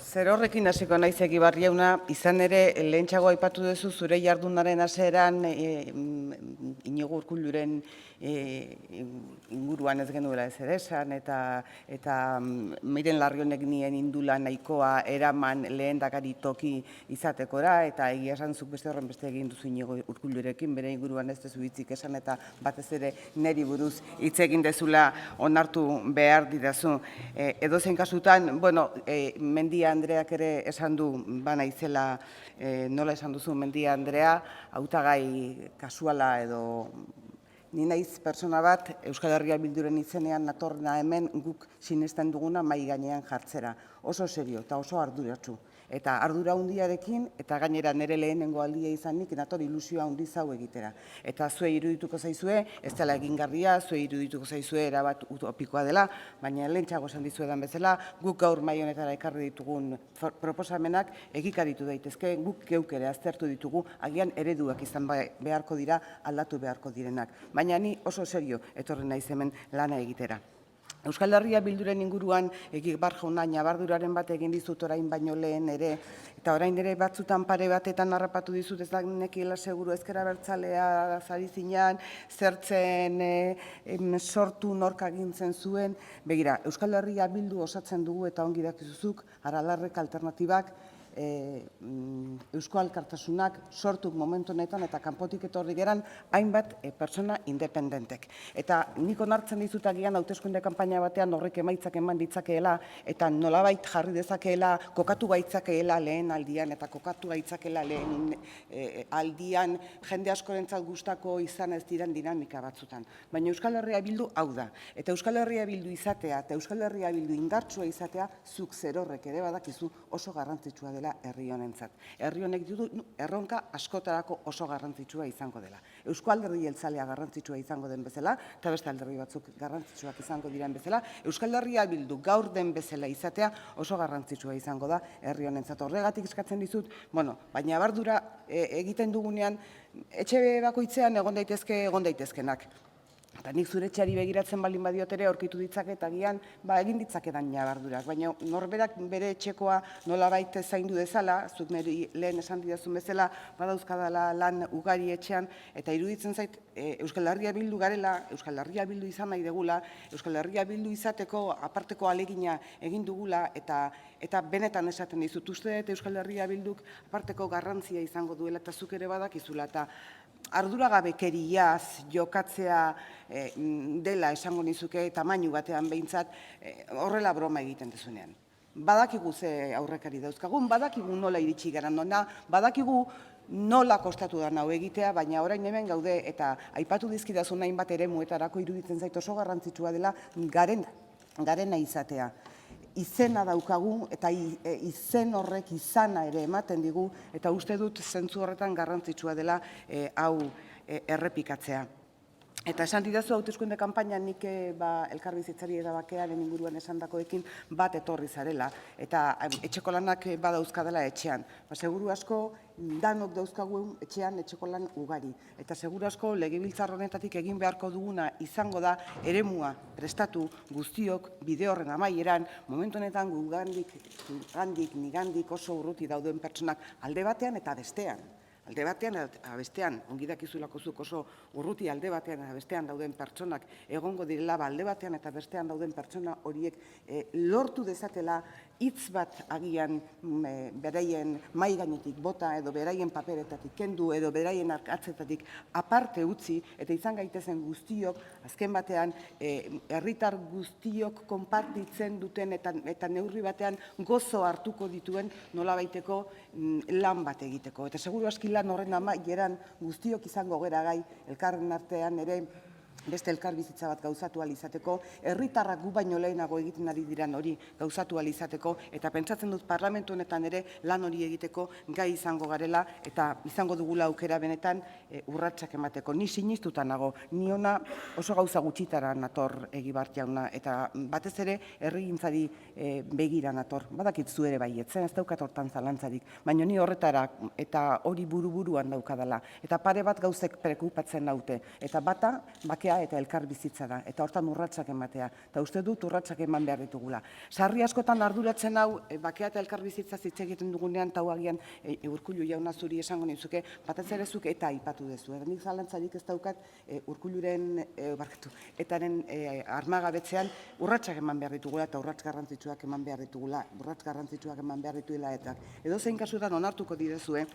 Zer horrekin hasiko naiz Egibar jauna, izan ere lehentxeago aipatu duzu zure jardunaren hasieran Iñigo Urkulluren inguruan ez genuela ezer esan eta Miren Larrionek nien indula nahikoa eraman lehendakari toki izatekora eta egia esan zuk beste horren beste egin duzu Iñigo Urkullurekin bere inguruan ez duzu hitzik esan eta batez ere neri buruz hitz egin dezula onartu behar didazu. Edozein kasutan, bueno, Mendia Andreak ere esan du bana izela, nola esan duzu Mendia Andrea, hautagai kasuala edo ni naiz pertsona bat Euskal Herria Bilduren izenean natorna hemen guk sinesten duguna mahai gainean jartzera. Oso serio eta oso arduratsu. Eta ardura handiarekin eta gainera nire lehenengo aldia izanik nator ilusioa handiz hau egitera. Eta zuei irudituko zaizue, ez dela egingarria, zuei irudituko zaizue erabat utopikoa dela, baina lehentxeago esan dizuedan bezala, guk gaur mahai honetara ekarri ditugun proposamenak egikaritu daitezke, guk geuk ere aztertu ditugu, agian ereduak izan beharko dira, aldatu beharko direnak. Baina ni oso serio etorri naiz hemen lana egitera. Euskal Herria Bilduren inguruan Egibar jauna ñabarduraren bat egin dizut orain baino lehen ere, eta orain ere batzutan pare batetan harrapatu dizut ez da nekiela seguru ezker abertzalea zari zinan, zertzen sortu nork agintzen zuen. Begira, Euskal Herria Bildu osatzen dugu eta ongi dakizuzuk, Aralarrek alternatibak, Eusko Alkartasunak sortuk momentu honetan eta kanpotik etorri geran hainbat pertsona independentek. Eta nik onartzen dizut agian hauteskunde kanpaina batean horrek emaitzak eman ditzakeela eta nolabait jarri dezakeela, kokatu gaitzakeela lehen aldian eta kokatu gaitzakeela lehen aldian jende askorentzat gustako izan ez diren dinamika batzutan. Baina Euskal Herria Bildu hau da. Eta Euskal Herria Bildu izatea eta Euskal Herria Bildu indartsua izatea zuk zerorrek ere badakizu oso garrantzitsua dela herri honentzat. Herri honek ditu erronka askotarako oso garrantzitsua izango dela. Eusko Alderdi Jeltzalea garrantzitsua izango den bezala, eta beste alderdi batzuk garrantzitsuak izango diren bezala, Euskal Herria Bildu gaur den bezala izatea oso garrantzitsua izango da herri honentzat. Horregatik eskatzen dizut, baina bardura egiten dugunean, etxe bakoitzean egon daitezkenak. Eta nik zure etxeari begiratzen baldin badiot ere aurkitu ditzaket agian egin ditzakedan ñabardurak, baina norberak bere etxekoa nolabait zaindu dezala, zuk niri lehen esan didazun bezala, badauzkadala lan ugari etxean, eta iruditzen zait Euskal Herria Bildu garela, Euskal Herria Bildu izan nahi degula, Euskal Herria Bildu izateko aparteko ahalegina egin dugula, eta benetan esaten dizut uste dut Euskal Herria Bilduk aparteko garrantzia izango duela, eta zuk ere badakizula, eta arduragabekeriaz jokatzea dela esango nizuke tamainu batean behintzat horrela broma egiten dezunean. Badakigu ze aurrekari dauzkagun, badakigu nola iritsi gara nona, badakigu nola kostatu da hau egitea, baina orain hemen gaude eta aipatu dizkidazun hainbat eremuetarako iruditzen zait oso garrantzitsua dela garena izatea. Izena daukagu eta izen horrek izana ere ematen digu eta uste dut zentzu horretan garrantzitsua dela hau errepikatzea. Eta esan didazu hauteskunde kanpainan nik elkarbizitzari eta bakearen inguruan esandakoekin bat etorri zarela eta etxeko lanak badauzkadela etxean. Seguru asko danok dauzkagu etxean etxeko lan ugari eta seguru asko legebiltzar honetatik egin beharko duguna izango da eremua prestatu guztiok bide horren amaieran momentu honetan gugandik nigandik oso urruti dauden pertsonak alde batean eta bestean. Alde batean eta bestean, ongi dakizulako zuk oso urruti alde batean eta bestean dauden pertsonak egongo direla, alde batean eta bestean dauden pertsona horiek lortu dezatela hitz bat agian beraien mahai gainetik bota edo beraien paperetatik kendu edo beraien atzetatik aparte utzi eta izan gaitezen guztiok azken batean herritar guztiok konpartitzen duten eta neurri batean gozo hartuko dituen nolabaiteko lan bat egiteko. Eta seguru aski lan horren amaieran guztiok izango gera gai elkarren artean ere beste elkarbizitza bat gauzatu ahal izateko, herritarrak gu baino lehenago egiten ari diran hori gauzatu ahal izateko, eta pentsatzen dut parlamentu honetan ere lan hori egiteko gai izango garela, eta izango dugula aukera benetan urratsak emateko. Ni sinistuta nago, ni ona oso gauza gutxitara nator Egibar jauna, eta batez ere herrigintzari begira nator. Badakit zu ere baietzen, ez daukat hortan zalantzarik, baina ni horretara eta hori buru-buruan daukadala. Eta pare bat gauzek prekupatzen naute, eta bata bakea da eta elkar bizitza da, eta hortan urratsak ematea, eta uste dut urratsak eman behar ditugula. Sarri askotan arduratzen hau, bakea eta elkar bizitza hitz egiten dugunean, eta agian Urkullu jauna zuri esango nizuke, batez ere zuk eta aipatu duzu. Nik zalantzarik ez daukat Urkulluren, etaren armagabetzean urratsak eman behar ditugula, eta urrats garrantzitsuak eman behar ditugula, eta edozein kasutan onartuko didazue,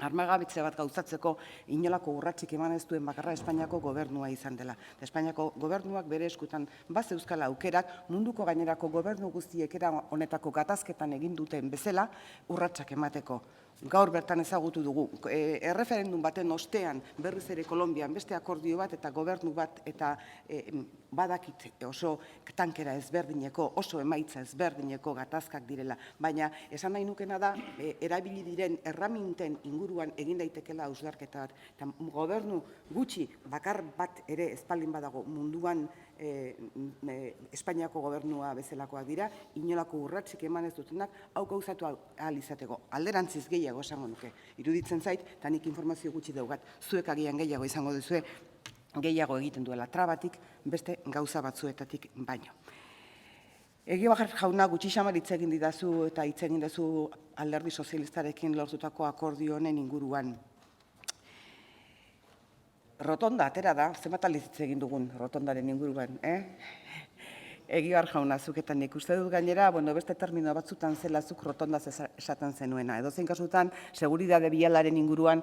armagabetze bat gauzatzeko inolako urratsik eman ez duen bakarra Espainiako gobernua izan dela. Espainiako gobernuak bere eskutan bazeuzkala aukerak munduko gainerako gobernu guztiek era honetako gatazketan egin duten bezala urratsak emateko. Gaur bertan ezagutu dugu, erreferendum baten ostean berriz ere Kolonbian beste akordio bat eta gobernu bat eta badakit oso tankera ezberdineko, oso emaitza ezberdineko gatazkak direla, baina esan nahi nukena da erabili diren erraminten inguruan egin daitekela hausnarketa bat, eta gobernu gutxi bakar bat ere espaldin badago munduan Espainiako gobernua bezalakoak dira, inolako urratsik eman ez dutenak, hau gauzatu ahal izateko. Alderantziz gehiago esango nuke. Iruditzen zait, eta nik informazio gutxi daukat, zuek agian gehiago izango duzue, gehiago egiten duela trabatik, beste gauza batzuetatik baino. Egibar jauna gutxi xamar hitz egin didazu eta hitz egin duzu Alderdi Sozialistarekin lortutako akordio honen inguruan. Rotonda atera da, zenbat aldiz hitz egin dugun rotondaren inguruan, Egibar jauna, zuketan nik uste dut gainera, beste termino batzutan zela zuk rotondaz esaten zenuena. Edozein kasutan, seguridade bialaren inguruan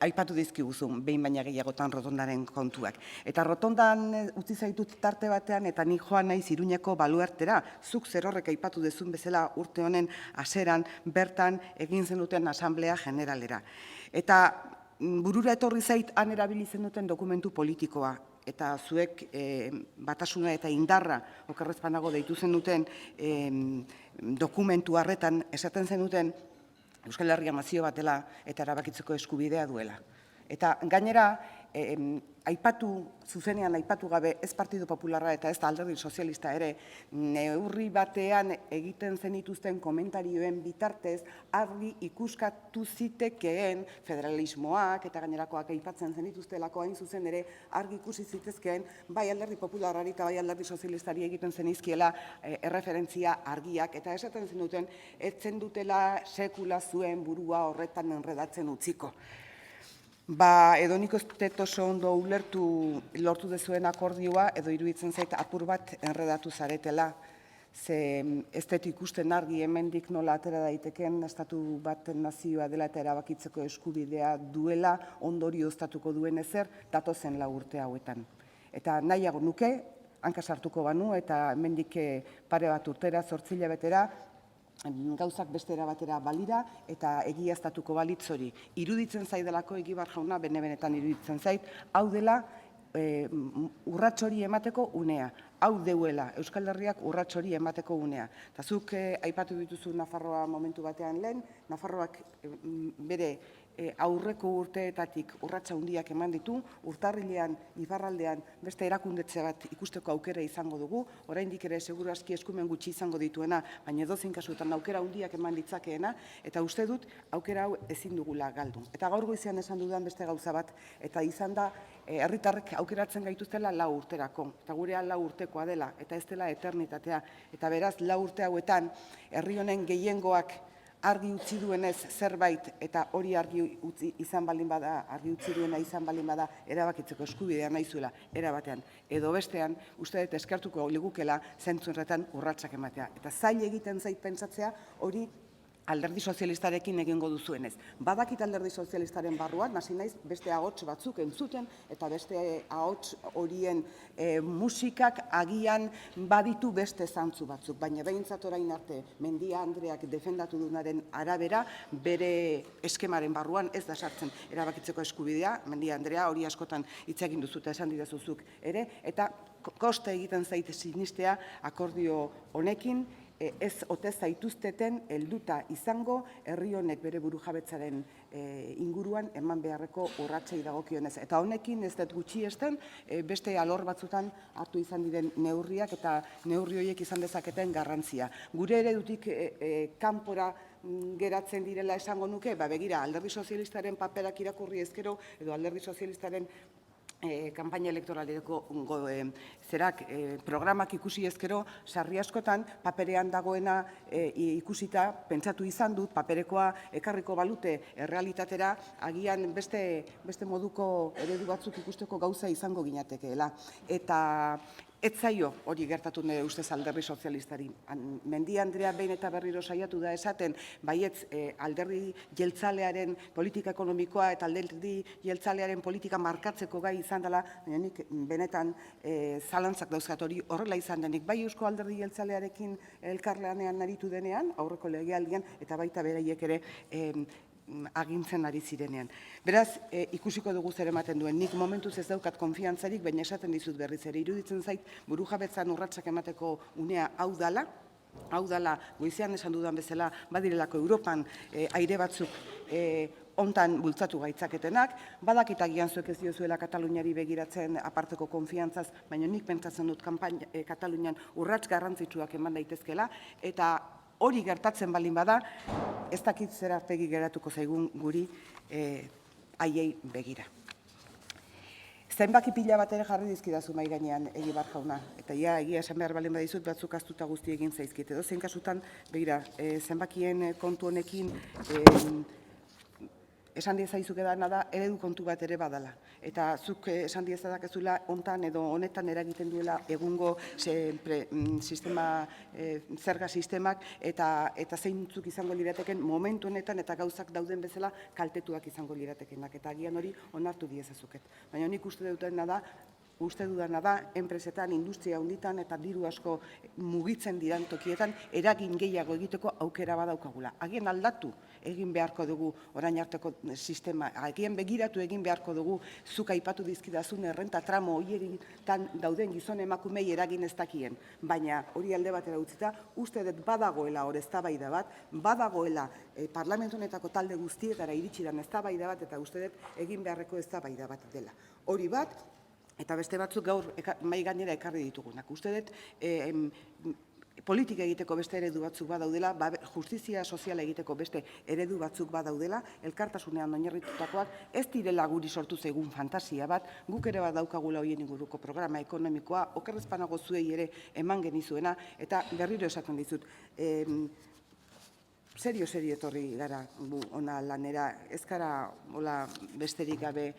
aipatu dizkiguzun, behin baina gehiagotan rotondaren kontuak. Eta rotondan utzi zaitut tarte batean, eta nik joan naiz Iruñeko baluartera, zuk zer horrek aipatu dezun bezala urte honen hasieran bertan egin zenuten asamblea generalera. Eta burura etorri zait han erabili zenuten dokumentu politikoa, eta zuek batasuna eta indarra okerrezpanago deitu zenuten dokumentu harretan esaten zenuten Euskal Herria nazio bat dela eta erabakitzeko eskubidea duela. Eta gainera, zuzenean aipatu gabe ez Partidu Popularra eta ez Alderdi Sozialista ere, neurri batean egiten zenituzten komentarioen bitartez, argi ikuskatu zitekeen federalismoak eta gainerakoak aipatzen zenituztelako hain zuzen ere, argi ikusi zitezkeen, bai Alderdi Popularrari eta bai Alderdi Sozialistari egiten zenizkiela erreferentzia argiak, eta esaten zenuten, ez zendutela sekula zuen burua horretan enredatzen utziko. Edo nik ez dut oso ondo ulertu lortu dezuen akordioa, edo iruditzen zait apur bat enredatu zaretela, ze ez dut ikusten argi hemendik nola atera daiteken estatu bat nazioa dela eta erabakitzeko eskubidea duela ondorioztatuko duen ezer datozen 4 urte hauetan. Eta nahiago nuke, hanka sartuko banu eta hemendik pare bat urtera, 8 hilabetera, gauzak beste era batera balira eta egiaztatuko balitz hori. Iruditzen zaidelako Egibar jauna, benetan iruditzen zait, hau dela urrats hori emateko unea. Hau deuela Euskal Herriak urrats hori emateko unea. Eta zuk aipatu dituzu Nafarroa momentu batean lehen, Nafarroak bere aurreko urteetatik urratsa handiak eman ditu, urtarrilean, iparraldean beste erakundetze bat ikusteko aukera izango dugu, oraindik ere seguru aski eskumen gutxi izango dituena, baina edozein kasutan aukera handiak eman ditzakeena, eta uste dut aukera hau ezin dugula galdu. Eta gaur goizean esan dudan beste gauza bat, eta izan da herritarrek aukeratzen gaituztela 4 urterako, eta gurea 4 urtekoa dela, eta ez dela eternitatea, eta beraz 4 urte hauetan herri honen gehiengoak argi utzi duenez zerbait eta hori argi utzi izan balin bada, argi utzi duena izan balin bada erabakitzeko eskubidea nahi zuela era batean edo bestean, uste dut eskertuko ligukela zentzu horretan urratsak ematea. Eta zail egiten zait pentsatzea hori Alderdi Sozialistarekin egingo duzuenez. Badakit Alderdi Sozialistaren barruan, hasi naiz beste ahots batzuk entzuten eta beste ahots horien musikak agian baditu beste zantzu batzuk, baina behintzat orain arte Mendia Andreak defendatu dunaren arabera bere eskemaren barruan ez da sartzen erabakitzeko eskubidea. Mendia Andrea hori askotan hitz egin duzu eta esan didazuzuk ere, eta kosta egiten zait sinistea akordio honekin ez ote zaituzteten helduta izango herri honek bere burujabetzaren inguruan eman beharreko urratsei dagokionez. Eta honekin ez dut gutxiesten beste alor batzutan hartu izan diren neurriak eta neurri horiek izan dezaketen garrantzia. Gure eredutik kanpora geratzen direla esango nuke, begira, Alderdi Sozialistaren paperak irakurri ezkero edo Alderdi Sozialistaren kanpaina elektoraleko programak ikusi ezkero, sarri askotan paperean dagoena ikusita, pentsatu izan dut, paperekoa ekarriko balute errealitatera, agian beste moduko eredu batzuk ikusteko gauza izango ginatekeela. Eta ez zaio hori gertatu nire ustez alderdi sozialistari. Mendia Andrea behin eta berriro saiatu da esaten, baietz alderdi jeltzalearen politika ekonomikoa eta alderdi jeltzalearen politika markatzeko gai izan dela, nik benetan zalantzak dauzkat hori horrela izan denik, bai Eusko Alderdi Jeltzalearekin elkarlanean aritu denean, aurreko legealdian, eta baita beraiek ere agintzen ari zirenean. Beraz, ikusiko dugu zer ematen duen. Nik momentuz ez daukat konfiantzarik, baina esaten dizut berriz ere. Iruditzen zait, burujabetzan urratsak emateko unea hau dala, goizean esan dudan bezala, badirelako Europan aire batzuk hontan bultzatu gaitzaketenak, badakit agian zuek ez diozuela Kataluniari begiratzen aparteko konfiantzaz, baina nik pentsatzen dut Katalunian urrats garrantzitsuak eman daitezkela, eta hori gertatzen baldin bada, ez dakit zer aurpegi geratuko zaigun guri haiei begira. Zenbaki pila bat ere jarri dizkidazu mahai gainean Egibar jauna, eta egia esan behar baldin badizut batzuk ahaztuta guzti egin zaizkit. Edozein kasutan, begira, zenbakien kontu honekin esan diezaizu gedana da, eredu kontu bat ere badala. Eta zuk esan diezakezula hontan edo honetan eragiten duela egungo zerga sistemak eta zeintzuk izango lirateken momentu honetan eta gauzak dauden bezala kaltetuak izango liratekenak. Eta agian hori onartu diezazuket. Baina nik uste dudana da, enpresetan, industria handitan eta diru asko mugitzen diran tokietan eragin gehiago egiteko aukera badaukagula. Agian aldatu egin beharko dugu orain arteko sistema, agian begiratu egin beharko dugu zuk aipatu dizkidazun errenta tramo horietan dauden gizon emakumei eragin ez dakien. Baina hori alde batera utzita, uste dut badagoela hor eztabaida bat, badagoela parlamentu honetako talde guztietara iritsi den eztabaida bat, eta uste dut egin beharreko eztabaida bat dela. Hori bat, eta beste batzuk gaur mahai gainera ekarri ditugunak. Uste dut politika egiteko beste eredu batzuk badaudela, justizia soziala egiteko beste eredu batzuk badaudela, elkartasunean oinarritutakoak, ez direla guri sortu zaigun fantasia bat, guk ere badaukagula horien inguruko programa ekonomikoa, okerrezpanago zuei ere eman genizuena, eta berriro esaten dizut, serio etorri gara ona lanera, ez gara besterik gabe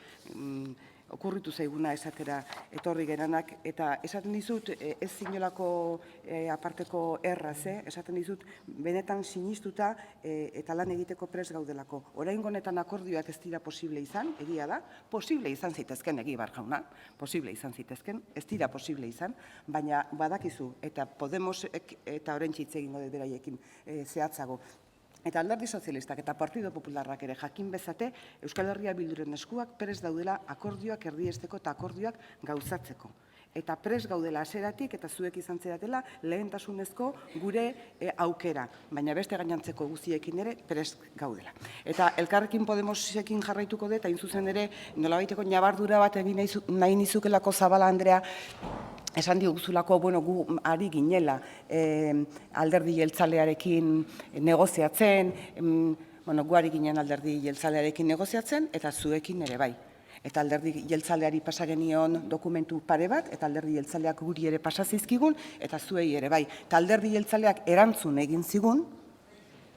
okurritu zaiguna esatera etorri geranak, eta esaten dizut ez zinolako aparteko erraz, esaten dizut benetan sinistuta eta lan egiteko prest gaudelako. Oraingo honetan akordioak ez dira posible izan, egia da, posible izan zitezken Egibar jauna, posible izan zitezken, ez dira posible izan, baina badakizu, eta Podemosek eta oraintxe hitz egingo dut beraiekin zehatzago, eta alderdi sozialistak eta Partido Popularrak ere jakin bezate Euskal Herria Bilduren eskuak prest daudela akordioak erdiesteko eta akordioak gauzatzeko. Eta prest gaudela hasieratik eta zuek izan zeratela lehentasunezko gure aukera, baina beste gainantzeko guztiekin ere prest gaudela. Eta Elkarrekin Podemosekin jarraituko dut, hain zuzen ere nolabaiteko ñabardura bat egin nahi nizukelako Zabala Andrea, esan diguzulako, gu ari ginela alderdi jeltzalearekin negoziatzen, gu ari ginen alderdi jeltzalearekin negoziatzen, eta zuekin ere bai. Eta alderdi jeltzaleari pasa genion dokumentu pare bat, eta alderdi jeltzaleak guri ere pasa zizkigun, eta zuei ere bai. Eta alderdi jeltzaleak erantzun egin zigun,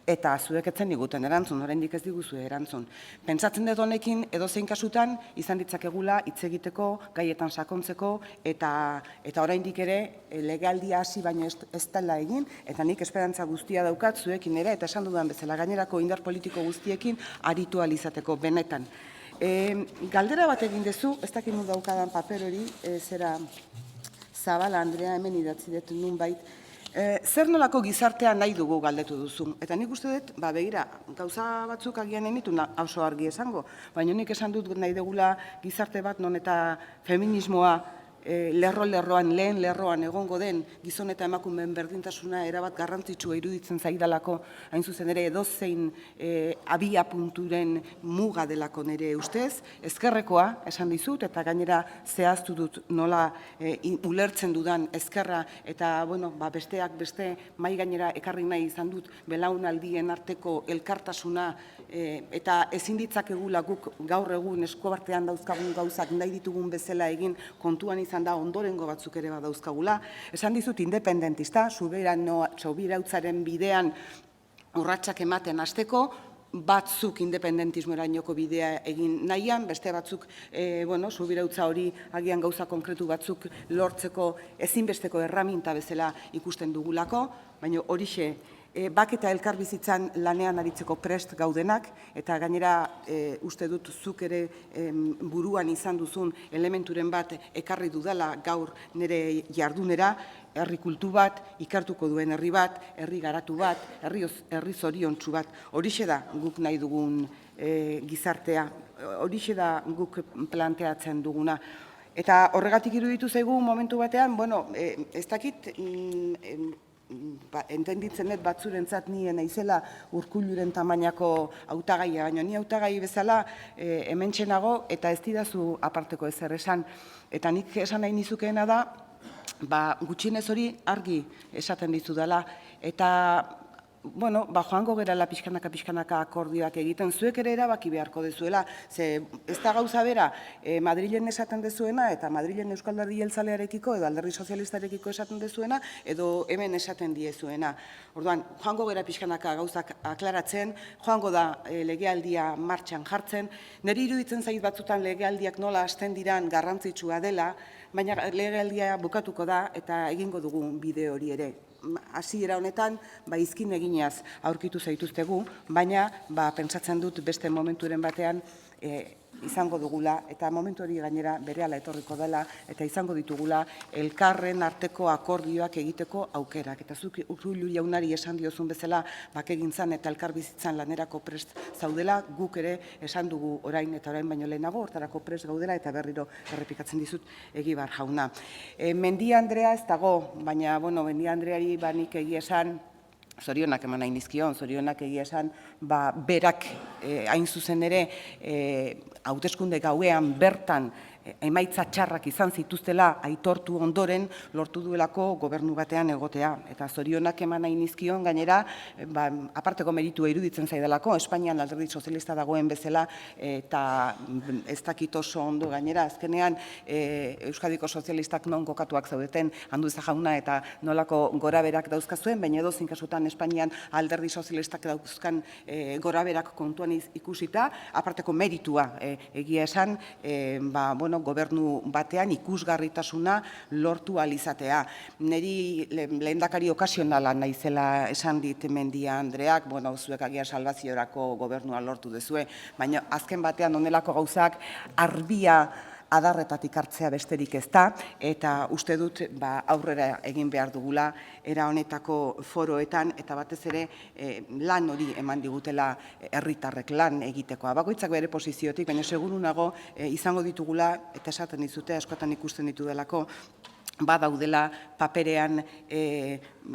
eta zuek etzen diguten erantzun, oraindik ez diguzue erantzun. Pentsatzen dut honekin edozein kasutan izan ditzakegula hitz egiteko, gaietan sakontzeko, eta oraindik ere legealdia hasi baino ez dela egin, eta nik esperantza guztia daukat zuekin ere, eta esan dudan bezala gainerako indar politiko guztiekin aritu ahal izateko benetan. Galdera bat egin duzu, ez dakit nu daukadan paper hori, zera Zabala Andrea hemen idatzi dut nunbait, zer nolako gizartea nahi dugu galdetu duzu. Eta nik uste dut, begira, gauza batzuk agian enitu oso argi esango, baina nik esan dut nahi dugula gizarte bat non eta feminismoa lerro-lerroan, lehen lerroan egongo den gizon eta emakumeen berdintasuna erabat garrantzitsua iruditzen zaidalako, hain zuzen ere edozein abiapunturen muga delako nire ustez, ezkerrekoa esan dizut, eta gainera zehaztu dut nola ulertzen dudan ezkerra, eta besteak beste mai gainera ekarri nahi izan dut belaunaldien arteko elkartasuna, eta ezin ditzakegula guk gaur egun eskuartean dauzkagun gauzak nahi ditugun bezala egin, kontuan izan da ondorengo batzuk ere badauzkagula. Esan dizut independentista, subirautzaren bidean urratsak ematen hasteko, batzuk independentismoerainoko bidea egin nahian, beste batzuk subirautza hori agian gauza konkretu batzuk lortzeko ezinbesteko erraminta bezala ikusten dugulako, baina horixe bak eta elkarbizitzan lanean aritzeko prest gaudenak, eta gainera uste dut zuk ere buruan izan duzun elementuren bat ekarri dudala gaur nire jardunera, herri kultu bat, ikertuko duen herri bat, herri garatu bat, herri zoriontsu bat. Horixe da guk nahi dugun gizartea, horixe da guk planteatzen duguna. Eta horregatik iruditu zaigu momentu batean, ez dakit, entenditzen dut batzurentzat ni naizela Urkulluren tamainako hautagaia, baina ni hautagai bezala hementxe nago eta ez didazu aparteko ezer esan. Eta nik esan nahi nizukeena da, gutxienez hori argi esaten dizudala, eta joango gerala pixkanaka akordioak egiten, zuek ere erabaki beharko dezuela, ze ez da gauza bera Madrilen esaten dezuena, eta Madrilen Euskal Alderdi Jeltzalearekiko edo Alderdi Sozialistarekiko esaten dezuena, edo hemen esaten diezuena. Orduan, joango gera pixkanaka gauzak aklaratzen, joango da legealdia martxan jartzen, niri iruditzen zait batzutan legealdiak nola hasten diran garrantzitsua dela, baina legealdia bukatuko da eta egingo dugu bide hori ere. Hasiera honetan, izkin eginaz aurkitu zaituztegu, baina pentsatzen dut beste momenturen batean izango dugula, eta momentu hori gainera berehala etorriko dela, eta izango ditugula elkarren arteko akordioak egiteko aukerak. Eta zuk Urkullu jaunari esan diozun bezala bakegintzan eta elkarbizitzan lanerako prest zaudela, guk ere esan dugu orain eta orain baino lehenago, hortarako prest gaudela, eta berriro errepikatzen dizut Egibar jauna. Mendia Andrea ez dago, baina Mendia Andreari nik egia esan, zorionak eman nahi nizkion, zorionak egia esan, berak hain zuzen ere hauteskunde gauean bertan emaitza txarrak izan zituztela aitortu ondoren lortu duelako gobernu batean egotea. Eta zorionak eman nahi nizkion, gainera, aparteko meritua iruditzen zaidalako, Espainian Alderdi Sozialista dagoen bezala, eta ez dakit oso ondo gainera, azkenean Euskadiko Sozialistak non kokatuak zaudeten, Andueza jauna eta nolako goraberak dauzkazuen, baina edozein kasutan Espainian Alderdi Sozialistak dauzkan goraberak kontuan ikusita, aparteko meritua egia esan, gobernu batean ikusgarritasuna lortu alizatea. Neri lehendakari okasionala naizela esan dit Mendia Andreak, zuek agian salbaziorako gobernua lortu dezue, baina azken batean honelako gauzak arbia adarretatik hartzea besterik ez da, eta uste dut aurrera egin behar dugula era honetako foroetan, eta batez ere lan hori eman digutela herritarrek lan egitekoa. Bakoitzak bere posiziotik, baina seguru nago izango ditugula, eta esaten dizute, askotan ikusten ditudelako, badaudela paperean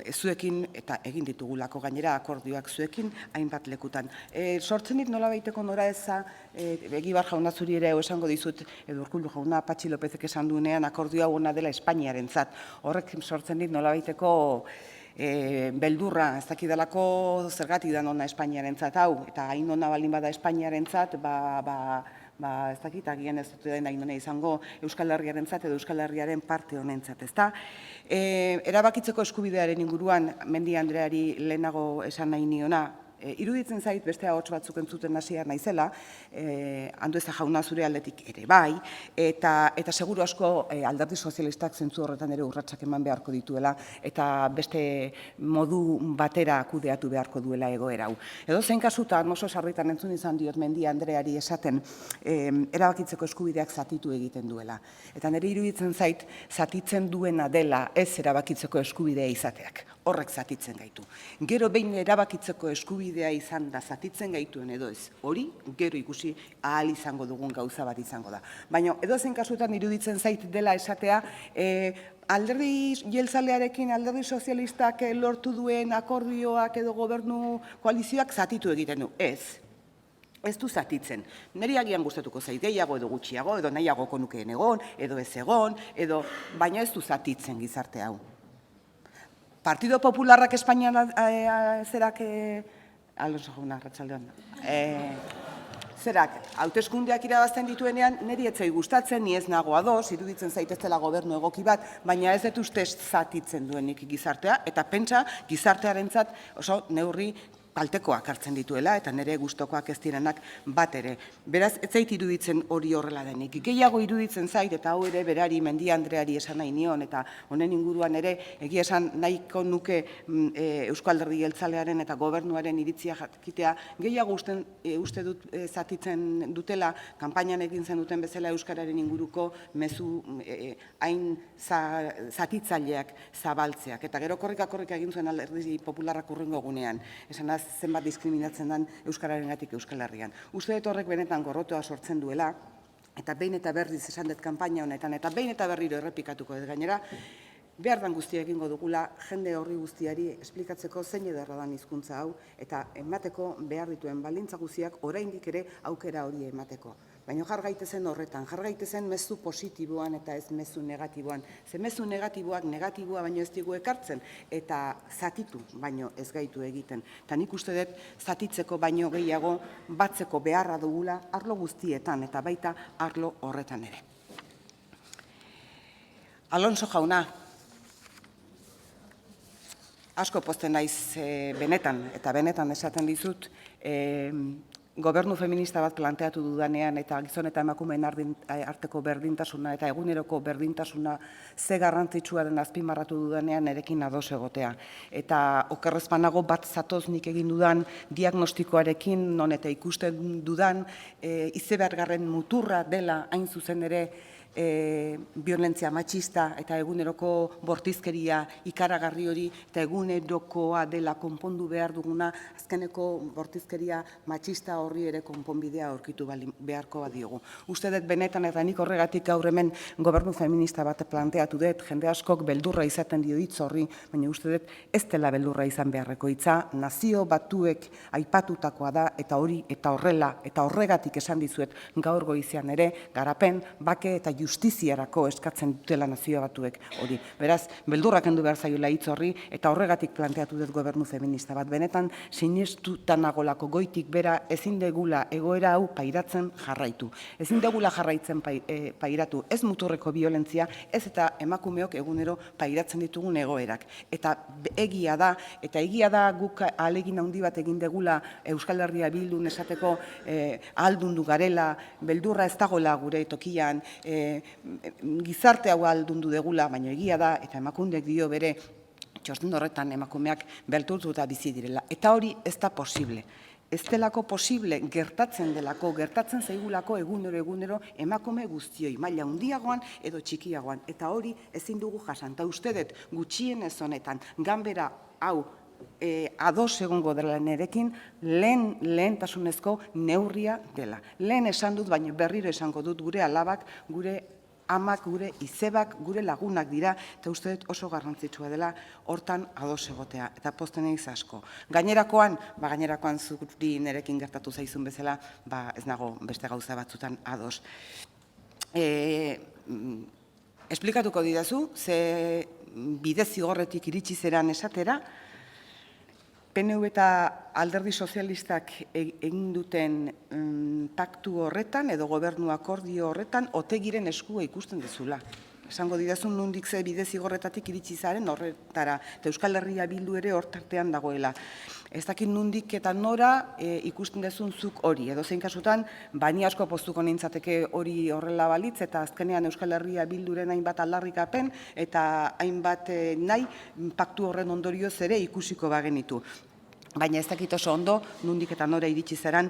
zuekin, eta egin ditugulako gainera akordioak zuekin, hainbat lekutan. Sortzen dit nola baiteko nora eza, Egibar jauna zuri ere esango dizut, edo Urkullu jauna Patxi Lopezek esan duenean akordioa ona dela Espainiarentzat. Horrek sortzen dit nola baiteko beldurra, ez dakidalako zergatik da nona Espainiarentzat hau, eta hain ona balin bada Espainiarentzat, ez dakit, agian ez dut den hain izango Euskal Herriarentzat edo Euskal Herriaren parte honentzat, ezta? Erabakitzeko eskubidearen inguruan Mendia Andreari lehenago esan nahi niona, iruditzen zait beste ahots batzuk entzuten hasiak naizela, Andueza jauna zure aldetik ere bai, eta seguru asko Alderdi Sozialistak zentzu horretan ere urratsak eman beharko dituela, eta beste modu batera kudeatu beharko duela egoera hau. Edozein kasutan oso sarritan entzun izan diot Mendia Andreari esaten erabakitzeko eskubideak zatitu egiten duela. Eta nire iruditzen zait zatitzen duena dela ez erabakitzeko eskubidea izateak. horrek zatitzen gaitu. Gero behin erabakitzeko eskubidea izan da zatitzen gaituen edo ez, hori gero ikusi ahal izango dugun gauza bat izango da. Baina edozein kasutan iruditzen zait dela esatea, alderdi jeltzalearekin alderdi sozialistak lortu duen akordioak edo gobernu koalizioak zatitu egiten du. Ez du zatitzen. Niri agian gustatuko zait gehiago edo gutxiago, edo nahiagoko nukeen egon, edo ez egon, baina ez du zatitzen gizarte hau. Partido Popularrak Espainian zerak, Alonso jauna, arratsaldeon, zerak, hauteskundeak irabazten dituenean, niri ez zait gustatzen, ni ez nago ados, iruditzen zait ez dela gobernu egoki bat, baina ez dut uste zatitzen duenik gizartea, eta pentsa gizartearentzat oso neurri kaltekoak hartzen dituela, eta nire gustokoak ez direnak bat ere. Beraz, ez zait iruditzen hori horrela denik. Gehiago iruditzen zait, eta hau ere berari Mendia Andreari esan nahi nion, eta honen inguruan ere, egia esan nahiko nuke Eusko Alderdi Jeltzalearen eta gobernuaren iritzia jakitea, gehiago uste dut zatitzen dutela, kanpainan egin zen duten bezala Euskararen inguruko mezu hain zatitzaileak zabaltzeak. Eta gero korrika egin zuen Alderdi Popularrak hurrengo egunean. Esanaz, zenbat diskriminatzen den Euskararengatik Euskal Herrian. Uste dut horrek benetan gorrotoa sortzen duela, eta behin eta berriz esan dut kanpaina honetan, eta behin eta berriro errepikatuko dut gainera, behar dan guztia egingo dugula jende horri guztiari esplikatzeko zein ederra dan hizkuntza hau, eta emateko behar dituen baldintza guztiak oraindik ere aukera hori emateko. Baina jar gaitezen horretan, jar gaitezen mezu positiboan eta ez mezu negatiboan. Ze mezu negatiboak negatiboa baino ez digu ekartzen, eta zatitu baino ez gaitu egiten. Eta nik uste dut zatitzeko baino gehiago batzeko beharra dugula arlo guztietan eta baita arlo horretan ere. Alonso jauna, asko pozten naiz benetan, eta benetan esaten dizut, gobernu feminista bat planteatu dudanean eta gizon eta emakumeen arteko berdintasuna eta eguneroko berdintasuna ze garrantzitsua den azpimarratu dudanean nerekin ados egotea. Eta okerrez banago bat zatoz nik egin dudan diagnostikoarekin, non eta ikusten dudan izebergarren muturra dela hain zuzen ere violentzia matxista eta eguneroko bortizkeria ikaragarri hori eta egunerokoa dela konpondu behar duguna, azkeneko bortizkeria matxista horri ere konponbidea aurkitu beharko badiogu. Uste dut benetan eta nik horregatik gaur hemen gobernu feminista bat planteatu dut, jende askok beldurra izaten dio hitz horri, baina uste dut ez dela beldurra izan beharreko hitza, nazio batuek aipatutakoa da eta hori eta horrela eta horregatik esan dizuet gaur goizean ere garapen, bake eta justiziarako eskatzen dutela nazio batuek hori. Beraz, beldurrak kendu behar zaiola hitz horri eta horregatik planteatu dut gobernu feminista bat. Benetan, sinestutan nagolako goitik bera ezin degula egoera hau pairatzen jarraitu. Ezin degula jarraitzen pairatu ez muturreko violentzia, ez eta emakumeok egunero pairatzen ditugun egoerak. Eta egia da guk ahalegin handi bat egin degula Euskal Herria Bildun esateko ahaldundu garela, beldurra ez dagoela gure tokian, gizarte hau ahaldundu degula, baina egia da, eta emakundek dio bere txosten horretan emakumeak beldurtuta bizi direla. Eta hori ez da posible. Ez delako posible, gertatzen zaigulako egunero emakume guztioi, maila handiagoan edo txikiagoan. Eta hori ezin dugu jasan. Eta uste dut gutxienez honetan, ganbera hau ados egongo dela nerekin, lehentasunezko neurria dela. Lehen esan dut, baina berriro esango dut gure alabak, gure amak, gure izebak, gure lagunak dira, eta uste dut oso garrantzitsua dela hortan ados egotea, eta pozten naiz asko. Gainerakoan zuri nerekin gertatu zaizun bezala, ez nago beste gauza batzutan ados. Esplikatuko didazu, ze bide zigorretik iritsi zeran esatera, PNV eta Alderdi Sozialistak egin duten paktu horretan edo gobernu akordio horretan Otegiren eskua ikusten dezula. Esango didazun nondik ze bide zigorretatik iritsi zaren horretara, eta Euskal Herria Bildu ere hortartean dagoela. Ez dakit nondik eta nora ikusten dezun zuk hori, edo zein kasutan, baina asko poztuko nintzateke hori horrela balitz, eta azkenean Euskal Herria Bilduren hainbat aldarrikapen eta hainbat nahi paktu horren ondorioz ere ikusiko bagenitu. Baina ez dakit oso ondo, nondik eta nora iritsi zaren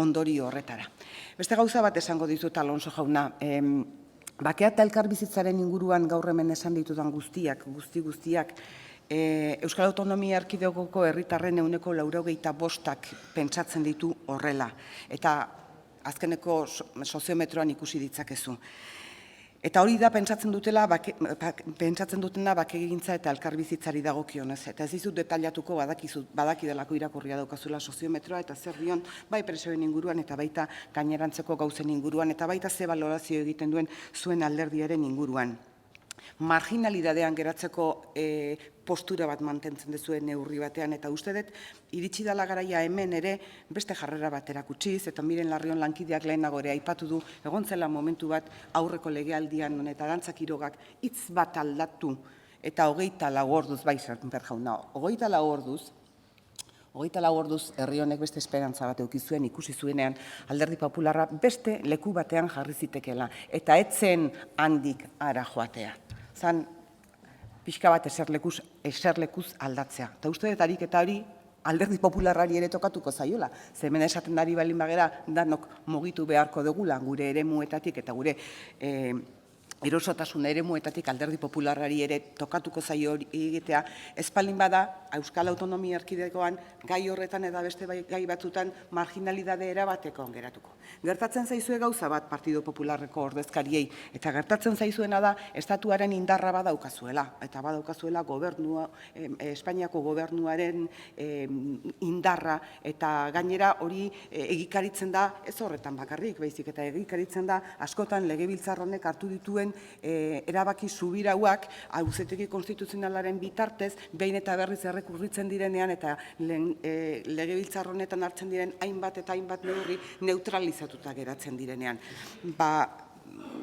ondorio horretara. Beste gauza bat esango dizut Alonso jauna, bakea eta elkarbizitzaren inguruan gaur hemen esan ditudan guztiak, Euskal Autonomia Erkidegoko herritarren 85%ak pentsatzen ditu horrela. Eta azkeneko soziometroan ikusi ditzakezu. Eta hori da pentsatzen dutena bakegintza eta elkarbizitzari dagokionez. Eta ez dizut detailatuko badakidelako irakurria daukazula soziometroa eta zer dion bai presoen inguruan eta baita gainerantzeko gauzen inguruan eta baita ze balorazio egiten duen zuen alderdiaren inguruan. Marginalidadean geratzeko postura bat mantentzen duzuen neurri batean, eta uste dut iritsi dela garaia hemen ere beste jarrera bat erakutsiz, eta Miren Larrion lankideak lehenago ere aipatu du, egon zela momentu bat aurreko legealdian eta Arantza Quirogak hitz bat aldatu, eta 24 orduz, bai Sémper jauna, 24 orduz herri honek beste esperantza bat eduki zuen, ikusi zuenean Alderdi Popularra beste leku batean jarri zitekeela, eta etzen handik ara joatea. Zan pixka bat eserlekuz aldatzea. Eta uste dut harik eta hori Alderdi Popularrari ere tokatuko zaiola. Ze hemen esaten ari balin bagera danok mugitu beharko dugula gure eremuetatik eta gure erosotasun eremuetatik Alderdi Popularrari ere tokatuko zaio hori egitea, ez baldin bada Euskal Autonomia Erkidegoan gai horretan eta beste gai batzutan marginalidade erabateko geratuko. Gertatzen zaizue gauza bat Partido Popularreko ordezkariei, eta gertatzen zaizuena da estatuaren indarra badaukazuela, eta badaukazuela Espainiako gobernuaren indarra, eta gainera hori egikaritzen da, ez horretan bakarrik, baizik eta egikaritzen da askotan legebiltzar honek hartu dituen erabaki subirauak auzitegi konstituzionalaren bitartez behin eta berriz errekurritzen direnean eta legebiltzar honetan hartzen diren hainbat eta hainbat neurri neutralizatuta geratzen direnean.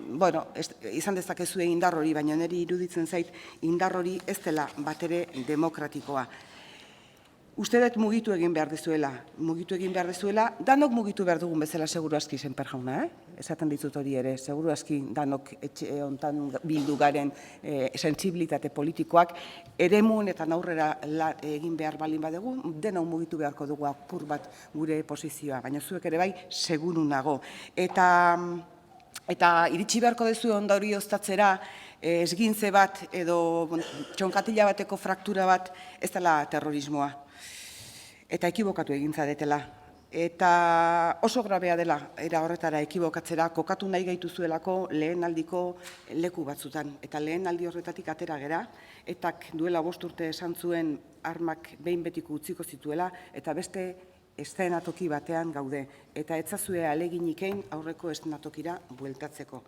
Bueno, izan dezakezue indar hori, baina niri iruditzen zait indar hori ez dela batere demokratikoa. Uste dut mugitu egin behar dezuela, danok mugitu behar dugun bezala seguru aski Sémper jauna, esaten dizut hori ere, seguru aski danok etxe hontan bildu garen sentsibilitate politikoak, eremun eta aurrera egin behar balin badugu, denok mugitu beharko dugu apur bat gure posizioa, baina zuek ere bai seguru nago. Eta iritsi beharko dezu ondori oztatzera, esgintze bat edo txonkatila bateko fraktura bat ez dela terrorismoa. Eta ekibokatu egin zaretela. Eta oso grabea dela, era horretara ekibokatzera, kokatu nahi gaituzuelako lehen aldiko leku batzutan. Eta lehen aldi horretatik atera gera, eta duela 5 urte esan zuen armak behin betiko utziko zituela, eta beste eszenatoki batean gaude. Eta etzazue aleginik egin aurreko eszenatokira bueltatzeko.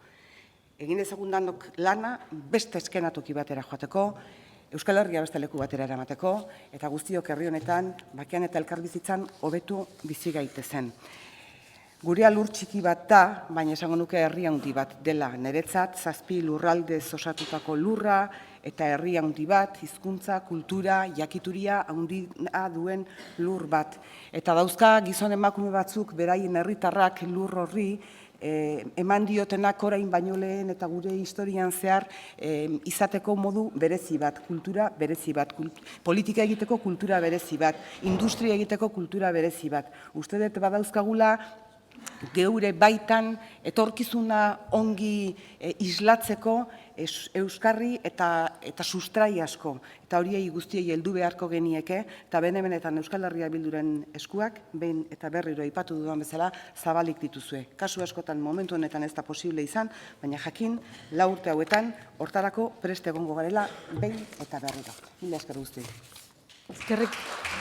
Egin ezagun danok lana beste eszenatoki batera joateko, Euskal Herria beste leku batera eramateko, eta guztiok herri honetan, bakean eta elkarbizitzan hobetu bizi gaitezen. Gurea lur txiki bat da, baina esango nuke herri handi bat dela. Niretzat 7 lurraldez osatutako lurra eta herri handi bat, hizkuntza, kultura, jakituria handia duen lur bat. Eta dauzka gizon emakume batzuk beraien herritarrak lur horri eman diotenak orain baino lehen eta gure historian zehar izateko modu berezi bat, kultura berezi bat, politika egiteko kultura berezi bat, industria egiteko kultura berezi bat. Uste dut badauzkagula geure baitan etorkizuna ongi islatzeko euskarri eta sustrai asko. Eta horiei guztiei heldu beharko genieke, eta benetan Euskal Herria Bilduren eskuak, behin eta berriro aipatu dudan bezala, zabalik dituzue. Kasu askotan momentu honetan ez da posible izan, baina jakin 4 urte hauetan hortarako prest egongo garela behin eta berriro. Mila esker guztiei. Eskerrik